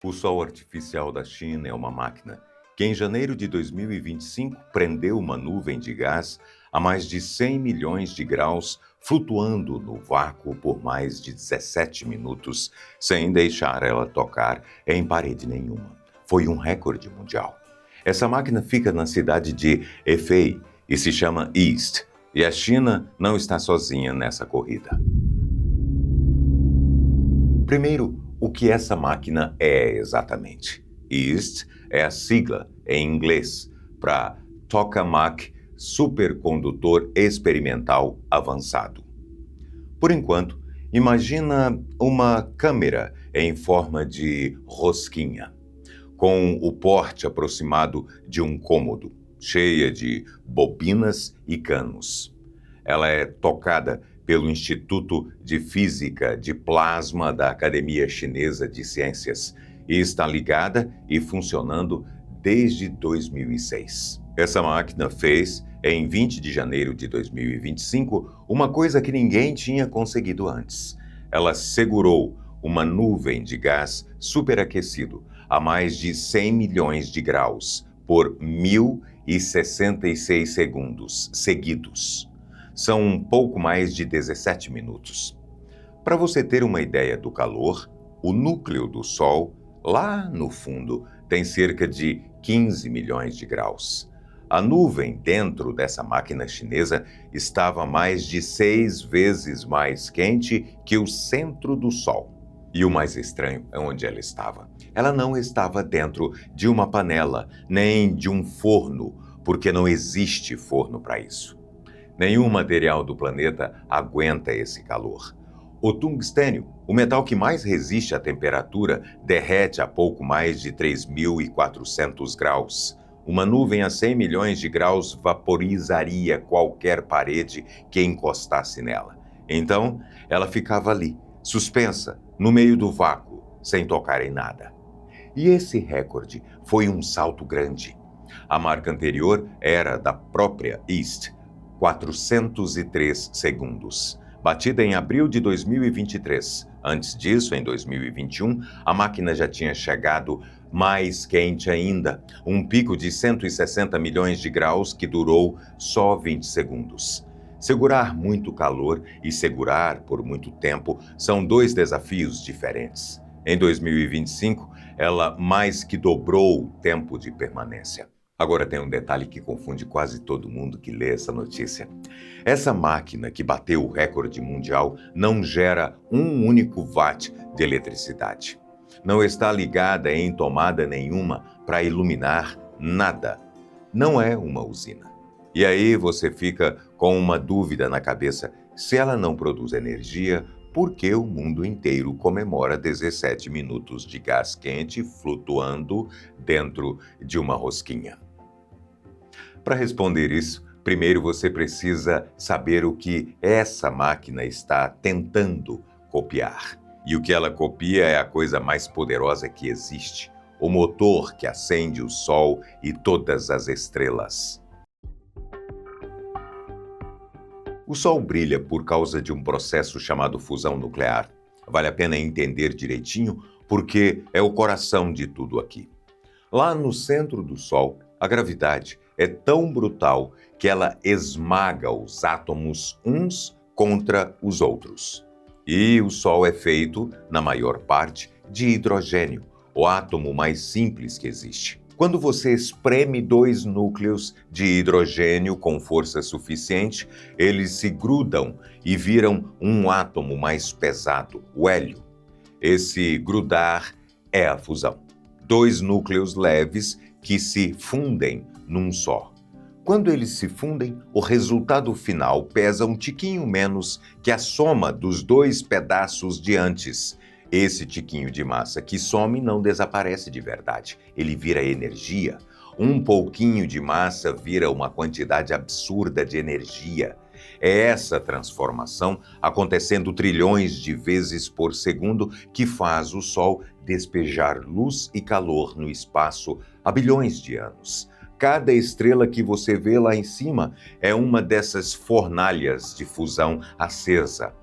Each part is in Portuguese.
O Sol artificial da China é uma máquina que, em janeiro de 2025, prendeu uma nuvem de gás a mais de 100 milhões de graus, flutuando no vácuo por mais de 17 minutos, sem deixar ela tocar em parede nenhuma. Foi um recorde mundial. Essa máquina fica na cidade de Hefei e se chama East, e a China não está sozinha nessa corrida. Primeiro, o que essa máquina é exatamente? EAST é a sigla, em inglês, para Tokamak Supercondutor Experimental Avançado. Por enquanto, imagina uma câmera em forma de rosquinha, com o porte aproximado de um cômodo, cheia de bobinas e canos. Ela é tocada pelo Instituto de Física de Plasma da Academia Chinesa de Ciências e está ligada e funcionando desde 2006. Essa máquina fez, em 20 de janeiro de 2025, uma coisa que ninguém tinha conseguido antes. Ela segurou uma nuvem de gás superaquecido a mais de 100 milhões de graus por 1.066 segundos seguidos. São um pouco mais de 17 minutos. Para você ter uma ideia do calor, o núcleo do Sol, lá no fundo, tem cerca de 15 milhões de graus. A nuvem dentro dessa máquina chinesa estava mais de 6 vezes mais quente que o centro do Sol. E o mais estranho é onde ela estava. Ela não estava dentro de uma panela, nem de um forno, porque não existe forno para isso. Nenhum material do planeta aguenta esse calor. O tungstênio, o metal que mais resiste à temperatura, derrete a pouco mais de 3.400 graus. Uma nuvem a 100 milhões de graus vaporizaria qualquer parede que encostasse nela. Então, ela ficava ali, suspensa, no meio do vácuo, sem tocar em nada. E esse recorde foi um salto grande. A marca anterior era da própria East, 403 segundos, batida em abril de 2023. Antes disso, em 2021, a máquina já tinha chegado mais quente ainda, um pico de 160 milhões de graus que durou só 20 segundos. Segurar muito calor e segurar por muito tempo são dois desafios diferentes. Em 2025, ela mais que dobrou o tempo de permanência. Agora tem um detalhe que confunde quase todo mundo que lê essa notícia. Essa máquina que bateu o recorde mundial não gera um único watt de eletricidade. Não está ligada em tomada nenhuma para iluminar nada. Não é uma usina. E aí você fica com uma dúvida na cabeça: se ela não produz energia, por que o mundo inteiro comemora 17 minutos de gás quente flutuando dentro de uma rosquinha? Para responder isso, primeiro você precisa saber o que essa máquina está tentando copiar. E o que ela copia é a coisa mais poderosa que existe: o motor que acende o Sol e todas as estrelas. O Sol brilha por causa de um processo chamado fusão nuclear. Vale a pena entender direitinho, porque é o coração de tudo aqui. Lá no centro do Sol, a gravidade é tão brutal que ela esmaga os átomos uns contra os outros. E o Sol é feito, na maior parte, de hidrogênio, o átomo mais simples que existe. Quando você espreme dois núcleos de hidrogênio com força suficiente, eles se grudam e viram um átomo mais pesado, o hélio. Esse grudar é a fusão. Dois núcleos leves que se fundem num só. Quando eles se fundem, o resultado final pesa um tiquinho menos que a soma dos dois pedaços de antes. Esse tiquinho de massa que some não desaparece de verdade, ele vira energia. Um pouquinho de massa vira uma quantidade absurda de energia. É essa transformação, acontecendo trilhões de vezes por segundo, que faz o Sol despejar luz e calor no espaço há bilhões de anos. Cada estrela que você vê lá em cima é uma dessas fornalhas de fusão acesa.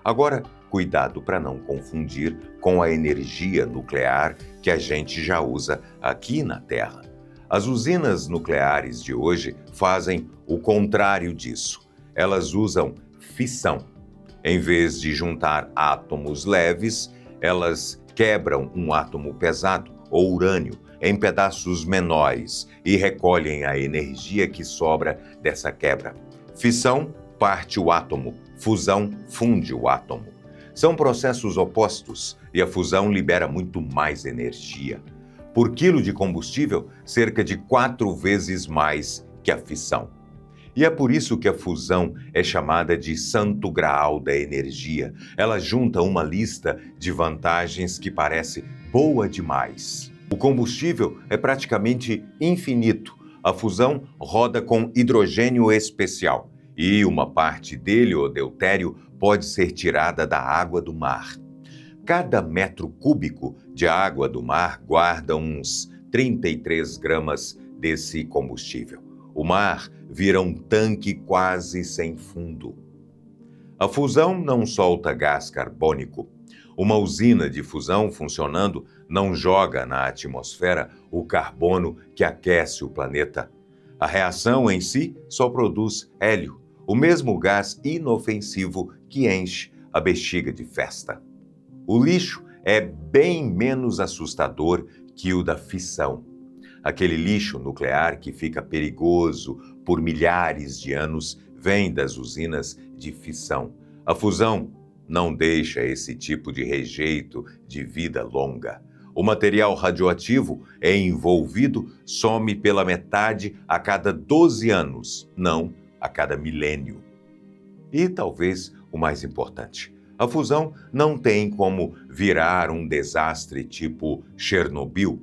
Agora, cuidado para não confundir com a energia nuclear que a gente já usa aqui na Terra. As usinas nucleares de hoje fazem o contrário disso. Elas usam fissão. Em vez de juntar átomos leves, elas quebram um átomo pesado, ou urânio, em pedaços menores e recolhem a energia que sobra dessa quebra. Fissão parte o átomo, fusão funde o átomo. São processos opostos e a fusão libera muito mais energia. Por quilo de combustível, cerca de 4 vezes mais que a fissão. E é por isso que a fusão é chamada de santo graal da energia. Ela junta uma lista de vantagens que parece boa demais. O combustível é praticamente infinito. A fusão roda com hidrogênio especial e uma parte dele, o deutério, pode ser tirada da água do mar. Cada metro cúbico de água do mar guarda uns 33 gramas desse combustível. O mar vira um tanque quase sem fundo. A fusão não solta gás carbônico. Uma usina de fusão funcionando não joga na atmosfera o carbono que aquece o planeta. A reação em si só produz hélio, o mesmo gás inofensivo que enche a bexiga de festa. O lixo é bem menos assustador que o da fissão. Aquele lixo nuclear que fica perigoso por milhares de anos vem das usinas de fissão. A fusão não deixa esse tipo de rejeito de vida longa. O material radioativo envolvido some pela metade a cada 12 anos, não a cada milênio. E talvez o mais importante, a fusão não tem como virar um desastre tipo Chernobyl.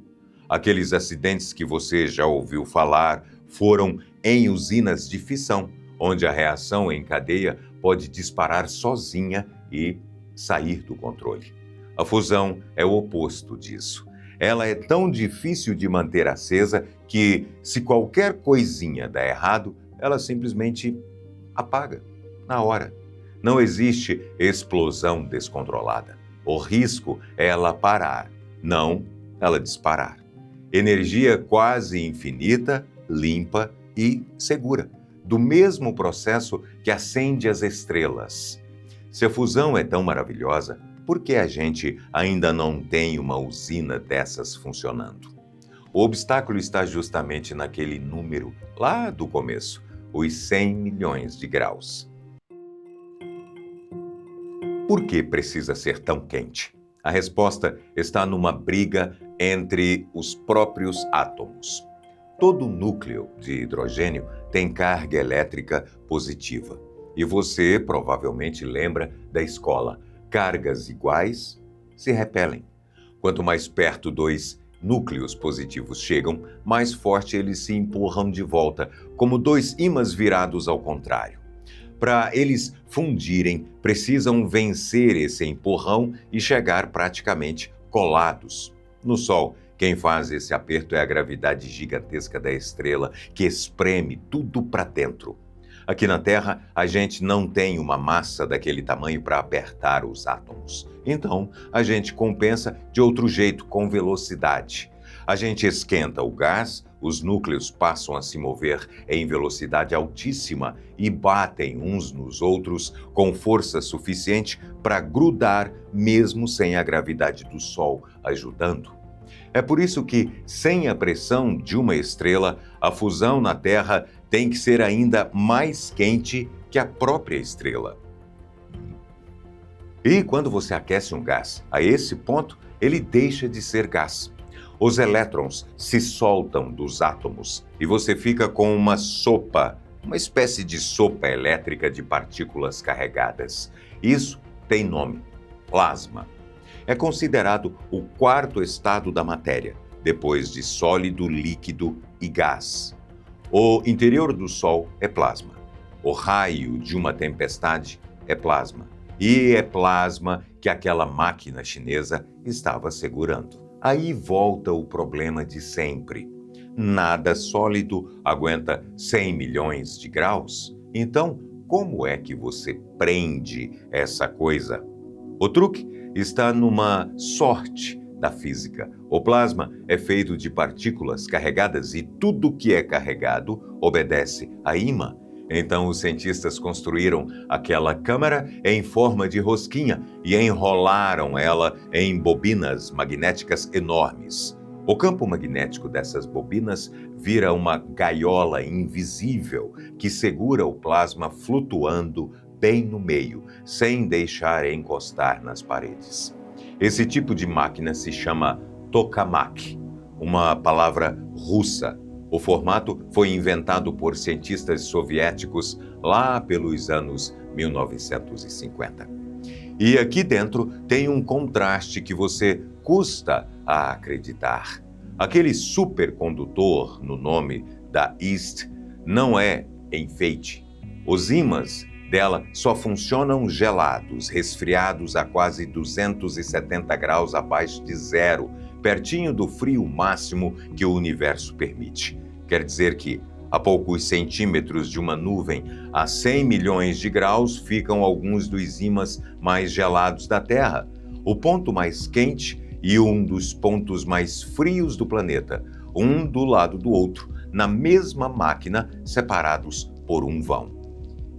Aqueles acidentes que você já ouviu falar foram em usinas de fissão, onde a reação em cadeia pode disparar sozinha e sair do controle. A fusão é o oposto disso. Ela é tão difícil de manter acesa que, se qualquer coisinha dá errado, ela simplesmente apaga na hora. Não existe explosão descontrolada. O risco é ela parar, não ela disparar. Energia quase infinita, limpa e segura, do mesmo processo que acende as estrelas. Se a fusão é tão maravilhosa, por que a gente ainda não tem uma usina dessas funcionando? O obstáculo está justamente naquele número lá do começo, os 100 milhões de graus. Por que precisa ser tão quente? A resposta está numa briga entre os próprios átomos. Todo núcleo de hidrogênio tem carga elétrica positiva. E você provavelmente lembra da escola. Cargas iguais se repelem. Quanto mais perto dois núcleos positivos chegam, mais forte eles se empurram de volta, como dois ímãs virados ao contrário. Para eles fundirem, precisam vencer esse empurrão e chegar praticamente colados. No Sol, quem faz esse aperto é a gravidade gigantesca da estrela, que espreme tudo para dentro. Aqui na Terra, a gente não tem uma massa daquele tamanho para apertar os átomos. Então, a gente compensa de outro jeito, com velocidade. A gente esquenta o gás, os núcleos passam a se mover em velocidade altíssima e batem uns nos outros com força suficiente para grudar mesmo sem a gravidade do Sol ajudando. É por isso que, sem a pressão de uma estrela, a fusão na Terra tem que ser ainda mais quente que a própria estrela. E quando você aquece um gás, a esse ponto, ele deixa de ser gás. Os elétrons se soltam dos átomos e você fica com uma sopa, uma espécie de sopa elétrica de partículas carregadas. Isso tem nome: plasma. É considerado o quarto estado da matéria, depois de sólido, líquido e gás. O interior do Sol é plasma. O raio de uma tempestade é plasma. E é plasma que aquela máquina chinesa estava segurando. Aí volta o problema de sempre. Nada sólido aguenta 100 milhões de graus. Então, como é que você prende essa coisa? O truque está numa sorte da física. O plasma é feito de partículas carregadas e tudo que é carregado obedece a ímã. Então, os cientistas construíram aquela câmara em forma de rosquinha e enrolaram ela em bobinas magnéticas enormes. O campo magnético dessas bobinas vira uma gaiola invisível que segura o plasma flutuando bem no meio, sem deixar encostar nas paredes. Esse tipo de máquina se chama tokamak, uma palavra russa. O formato foi inventado por cientistas soviéticos lá pelos anos 1950. E aqui dentro tem um contraste que você custa a acreditar. Aquele supercondutor no nome da East não é enfeite. Os ímãs dela só funcionam gelados, resfriados a quase 270 graus abaixo de zero, pertinho do frio máximo que o universo permite. Quer dizer que, a poucos centímetros de uma nuvem, a 100 milhões de graus, ficam alguns dos ímãs mais gelados da Terra, o ponto mais quente e um dos pontos mais frios do planeta, um do lado do outro, na mesma máquina, separados por um vão.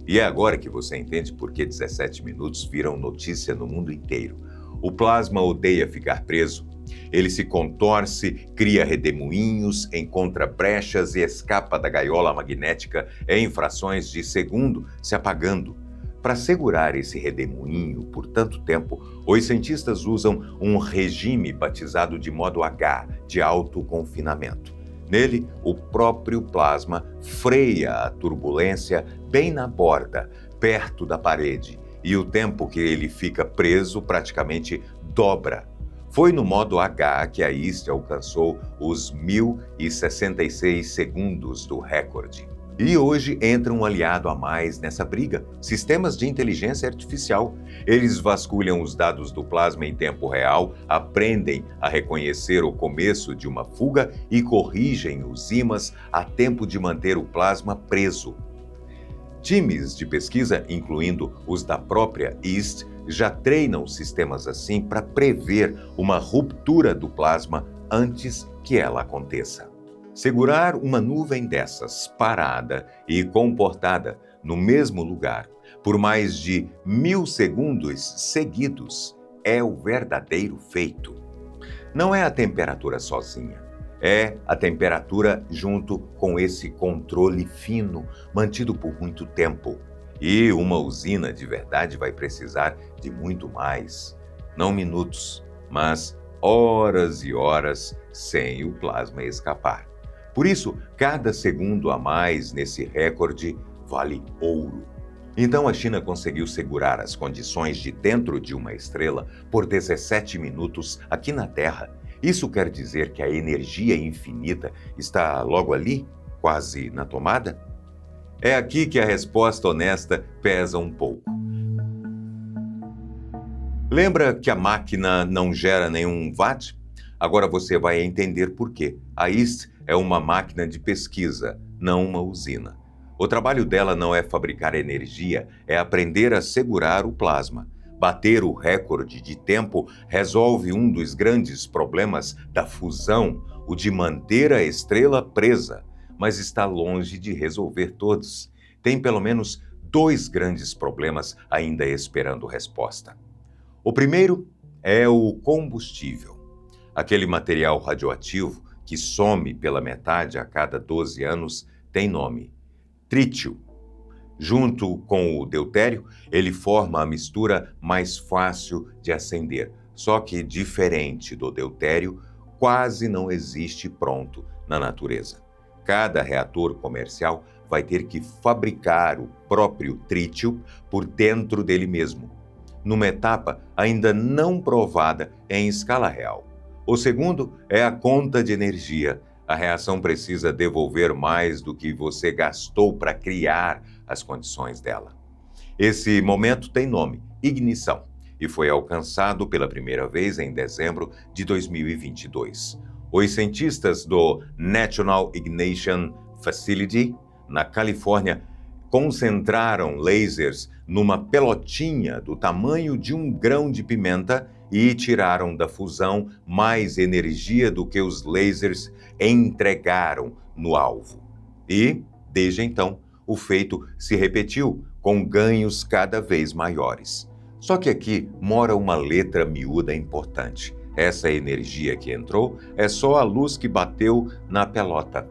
E é agora que você entende por que 17 minutos viram notícia no mundo inteiro. O plasma odeia ficar preso. Ele se contorce, cria redemoinhos, encontra brechas e escapa da gaiola magnética em frações de segundo, se apagando. Para segurar esse redemoinho por tanto tempo, os cientistas usam um regime batizado de modo H, de autoconfinamento. Nele, o próprio plasma freia a turbulência bem na borda, perto da parede, e o tempo que ele fica preso praticamente dobra. Foi no modo H que a East alcançou os 1.066 segundos do recorde. E hoje entra um aliado a mais nessa briga: sistemas de inteligência artificial. Eles vasculham os dados do plasma em tempo real, aprendem a reconhecer o começo de uma fuga e corrigem os ímãs a tempo de manter o plasma preso. Times de pesquisa, incluindo os da própria East, já treinam sistemas assim para prever uma ruptura do plasma antes que ela aconteça. Segurar uma nuvem dessas parada e comportada no mesmo lugar por mais de 1000 segundos seguidos é o verdadeiro feito. Não é a temperatura sozinha, é a temperatura junto com esse controle fino mantido por muito tempo. E uma usina de verdade vai precisar de muito mais, não minutos, mas horas e horas sem o plasma escapar. Por isso, cada segundo a mais nesse recorde vale ouro. Então a China conseguiu segurar as condições de dentro de uma estrela por 17 minutos aqui na Terra. Isso quer dizer que a energia infinita está logo ali, quase na tomada? É aqui que a resposta honesta pesa um pouco. Lembra que a máquina não gera nenhum watt? Agora você vai entender por quê. A East é uma máquina de pesquisa, não uma usina. O trabalho dela não é fabricar energia, é aprender a segurar o plasma. Bater o recorde de tempo resolve um dos grandes problemas da fusão, o de manter a estrela presa, mas está longe de resolver todos. Tem pelo menos 2 grandes problemas ainda esperando resposta. O primeiro é o combustível, aquele material radioativo que some pela metade a cada 12 anos tem nome: trítio. Junto com o deutério, ele forma a mistura mais fácil de acender, só que diferente do deutério, quase não existe pronto na natureza. Cada reator comercial vai ter que fabricar o próprio trítio por dentro dele mesmo, numa etapa ainda não provada em escala real. O segundo é a conta de energia. A reação precisa devolver mais do que você gastou para criar as condições dela. Esse momento tem nome: ignição, e foi alcançado pela primeira vez em dezembro de 2022. Os cientistas do National Ignition Facility, na Califórnia, concentraram lasers numa pelotinha do tamanho de um grão de pimenta e tiraram da fusão mais energia do que os lasers entregaram no alvo. E, desde então, o feito se repetiu, com ganhos cada vez maiores. Só que aqui mora uma letra miúda importante. Essa energia que entrou é só a luz que bateu na pelota.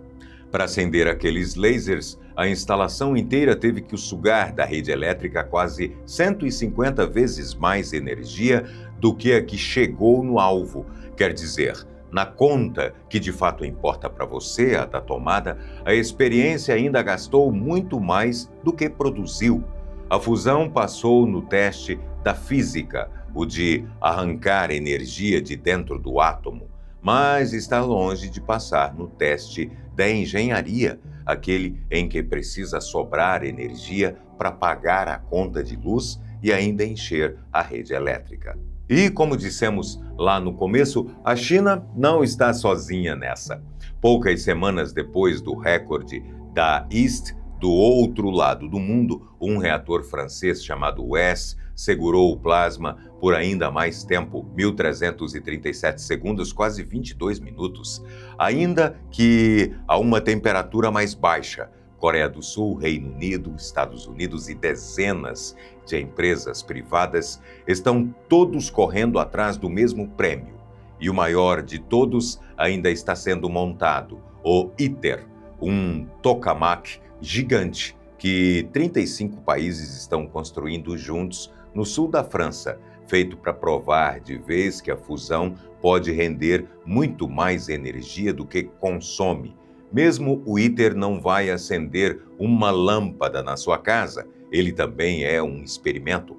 Para acender aqueles lasers, a instalação inteira teve que sugar da rede elétrica quase 150 vezes mais energia do que a que chegou no alvo. Quer dizer, na conta que de fato importa para você, a da tomada, a experiência ainda gastou muito mais do que produziu. A fusão passou no teste da física, o de arrancar energia de dentro do átomo, mas está longe de passar no teste da engenharia, aquele em que precisa sobrar energia para pagar a conta de luz e ainda encher a rede elétrica. E, como dissemos lá no começo, a China não está sozinha nessa. Poucas semanas depois do recorde da East, do outro lado do mundo, um reator francês chamado WESS segurou o plasma por ainda mais tempo, 1.337 segundos, quase 22 minutos, ainda que a uma temperatura mais baixa. Coreia do Sul, Reino Unido, Estados Unidos e dezenas de empresas privadas estão todos correndo atrás do mesmo prêmio. E o maior de todos ainda está sendo montado, o ITER, um tokamak gigante que 35 países estão construindo juntos no sul da França, feito para provar de vez que a fusão pode render muito mais energia do que consome. Mesmo o ITER não vai acender uma lâmpada na sua casa, ele também é um experimento.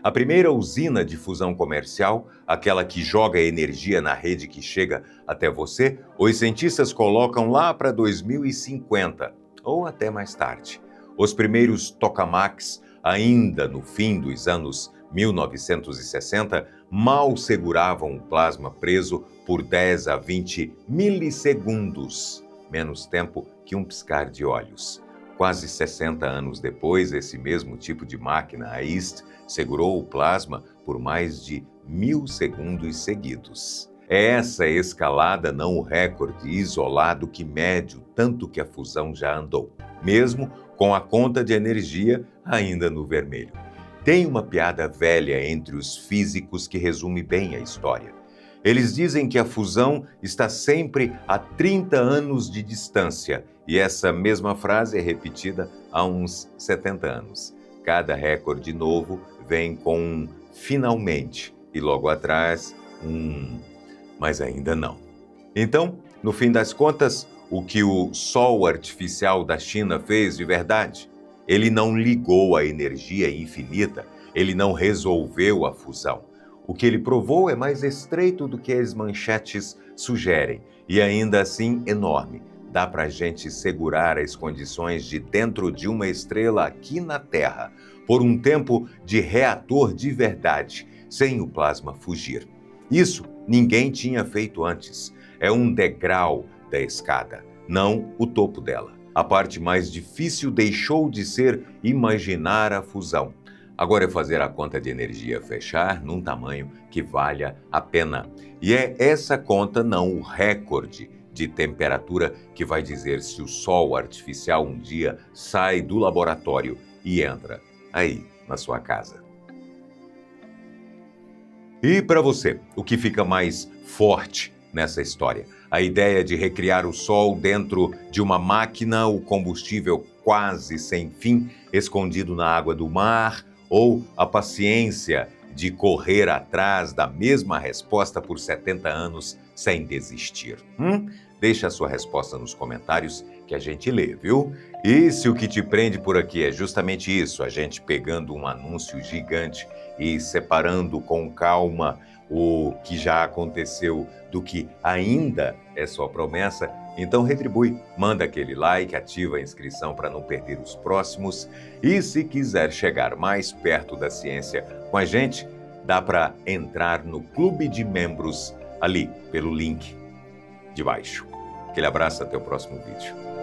A primeira usina de fusão comercial, aquela que joga energia na rede que chega até você, os cientistas colocam lá para 2050, ou até mais tarde. Os primeiros tokamaks, ainda no fim dos anos 1960, mal seguravam o plasma preso por 10 a 20 milissegundos, menos tempo que um piscar de olhos. Quase 60 anos depois, esse mesmo tipo de máquina, a East, segurou o plasma por mais de 1000 segundos seguidos. É essa escalada, não o recorde isolado, que mede o tanto que a fusão já andou, mesmo com a conta de energia ainda no vermelho. Tem uma piada velha entre os físicos que resume bem a história. Eles dizem que a fusão está sempre a 30 anos de distância, e essa mesma frase é repetida há uns 70 anos. Cada recorde novo vem com um finalmente, e logo atrás, mas ainda não. Então, no fim das contas, o que o sol artificial da China fez de verdade? Ele não ligou a energia infinita, ele não resolveu a fusão. O que ele provou é mais estreito do que as manchetes sugerem, e ainda assim enorme. Dá para a gente segurar as condições de dentro de uma estrela aqui na Terra, por um tempo de reator de verdade, sem o plasma fugir. Isso ninguém tinha feito antes. É um degrau da escada, não o topo dela. A parte mais difícil deixou de ser imaginar a fusão. Agora é fazer a conta de energia fechar num tamanho que valha a pena. E é essa conta, não o recorde de temperatura, que vai dizer se o sol artificial um dia sai do laboratório e entra aí na sua casa. E para você, o que fica mais forte nessa história? A ideia de recriar o sol dentro de uma máquina, o combustível quase sem fim, escondido na água do mar, ou a paciência de correr atrás da mesma resposta por 70 anos sem desistir? Deixa a sua resposta nos comentários que a gente lê, viu? E se o que te prende por aqui é justamente isso, a gente pegando um anúncio gigante e separando com calma o que já aconteceu do que ainda é só promessa, então retribui, manda aquele like, ativa a inscrição para não perder os próximos, e se quiser chegar mais perto da ciência com a gente, dá para entrar no clube de membros ali pelo link de baixo. Aquele abraço, até o próximo vídeo.